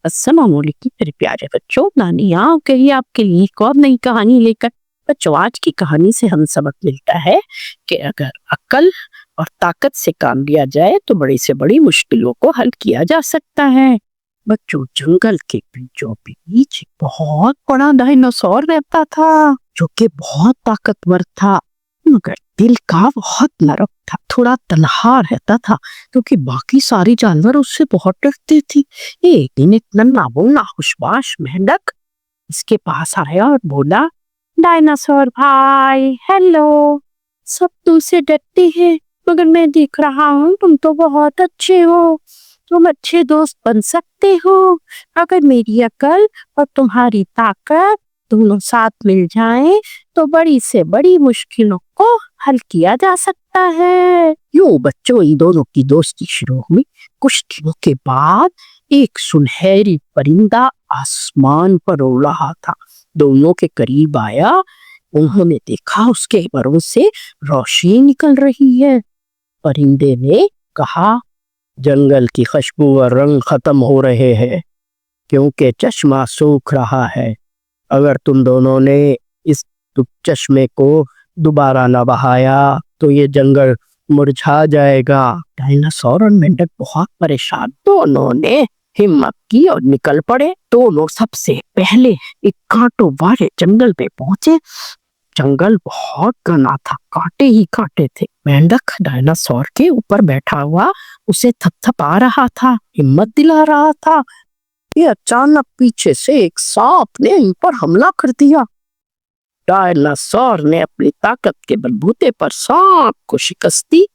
अस्सलाम वालेकुम मेरे प्यारे बच्चों, नानी यहाँ गई आपके लिए एक और नई कहानी लेकर। बच्चों, आज की कहानी से हमें सबक मिलता है कि अगर अक्ल और ताकत से काम लिया जाए तो बड़ी से बड़ी मुश्किलों को हल किया जा सकता है। बच्चों, जंगल के बीचों बीच एक बहुत बड़ा डायनासोर रहता था जो कि बहुत ताकतवर था, मगर दिल का बहुत नरम था। थोड़ा तनहा रहता था क्योंकि बाकी सारी जानवर उससे बहुत डरते थे। एक दिन एक नन्हा मुन्ना खुशबाश मेंढक इसके पास आया और बोला, डायनासोर भाई, हेलो। सब तुमसे डरते हैं, मगर मैं देख रहा हूँ तुम तो बहुत अच्छे हो। तुम अच्छे दोस्त बन सकते हो अगर मेरी अकल और तुम्हारी ताकत दोनों साथ मिल जाएं तो बड़ी से बड़ी मुश्किलों को हल किया जा सकता है। यूं बच्चों, इन दोनों की दोस्ती शुरू हुई। कुछ दिनों के बाद एक सुनहरी परिंदा आसमान पर उड़ रहा था। दोनों के करीब आया, उन्होंने देखा उसके परों से रोशनी निकल रही है। परिंदे ने कहा, जंगल की खुशबू और रंग खत्म हो रहे हैं क्योंकि चश्मा सूख रहा है। अगर तुम दोनों ने इस चश्मे को दोबारा न बहाया तो ये जंगल मुरझा जाएगा। डायनासोर और मेंढक बहुत परेशान। दोनों ने हिम्मत की और निकल पड़े। दोनों सबसे पहले एक कांटों वाले जंगल पे पहुंचे। जंगल बहुत घना था, कांटे ही कांटे थे। मेंढक डायनासोर के ऊपर बैठा हुआ उसे थपथपा रहा था, हिम्मत दिला रहा था। ये अचानक पीछे से एक सांप ने इन पर हमला कर दिया। डायनासोर ने अपनी ताकत के बलबूते पर सांप को शिकस्त दी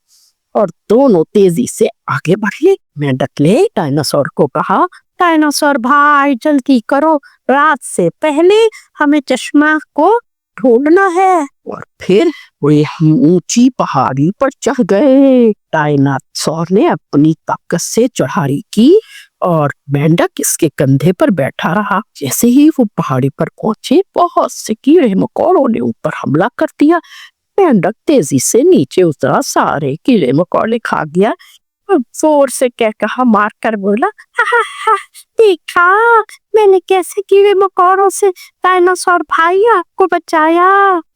और दोनों तेजी से आगे बढ़े। मेंढक ने डायनासोर को कहा, डायनासोर भाई, जल्दी करो, रात से पहले हमें चश्मा को ढूंढना है। और फिर वे ऊंची पहाड़ी पर चढ़ गए। डायनासोर ने अपनी ताकत से चढ़ाई की और मेंढक इसके कंधे पर बैठा रहा। जैसे ही वो पहाड़ी पर पहुंचे, बहुत से कीड़े मकोड़ों ने ऊपर हमला कर दिया। मेंढक तेजी से नीचे उतरा, सारे कीड़े मकोड़े खा गया और जोर से कहा मार कर बोला, हा हा हा, देखा मैंने कैसे कीड़े मकोड़ों से डायनासोर भाई आपको बचाया।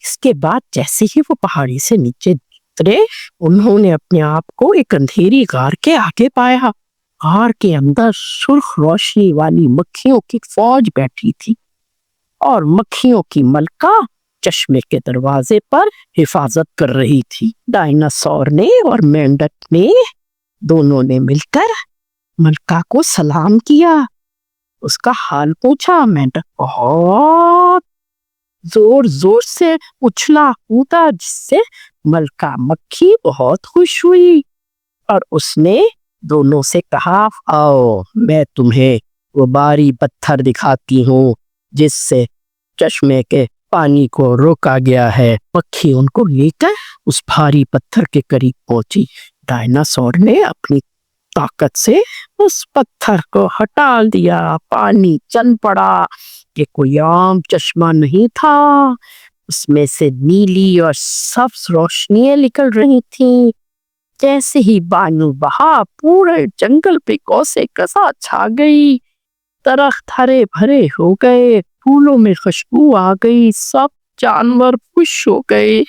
इसके बाद जैसे ही वो पहाड़ी से नीचे उतरे, उन्होंने अपने आप को एक अंधेरी गार के आगे पाया। गार के अंदर सुर्ख रोशनी वाली मक्खियों की फौज बैठी थी और मक्खियों की मलका चश्मे के दरवाजे पर हिफाजत कर रही थी। डायनासोर ने और मेंढक ने दोनों ने मिलकर मलका को सलाम किया, उसका हाल पूछा। मेंढक बहुत जोर जोर से उछला कूदा, जिससे मलका मक्खी बहुत खुश हुई और उसने दोनों से कहा, आओ मैं तुम्हें वो भारी पत्थर दिखाती हूँ जिससे चश्मे के पानी को रोका गया है। मक्खी उनको लेकर उस भारी पत्थर के करीब पहुंची। डायनासोर ने अपनी ताकत से उस पत्थर को हटा दिया। पानी चल पड़ा। ये कोई आम चश्मा नहीं था, उसमें से नीली और सब्ज रोशनियां निकल रही थी। जैसे ही पानी बहा, पूरे जंगल पे कौसे कसा छा गई। दरख्त हरे भरे हो गए, फूलों में खुशबू आ गई, सब जानवर खुश हो गए।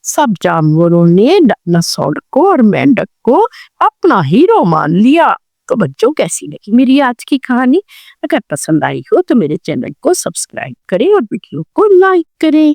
सब जानवरों ने डायनासोर को और मेंढक को अपना हीरो मान लिया। तो बच्चों, कैसी लगी मेरी आज की कहानी? अगर पसंद आई हो तो मेरे चैनल को सब्सक्राइब करें और वीडियो को लाइक करें।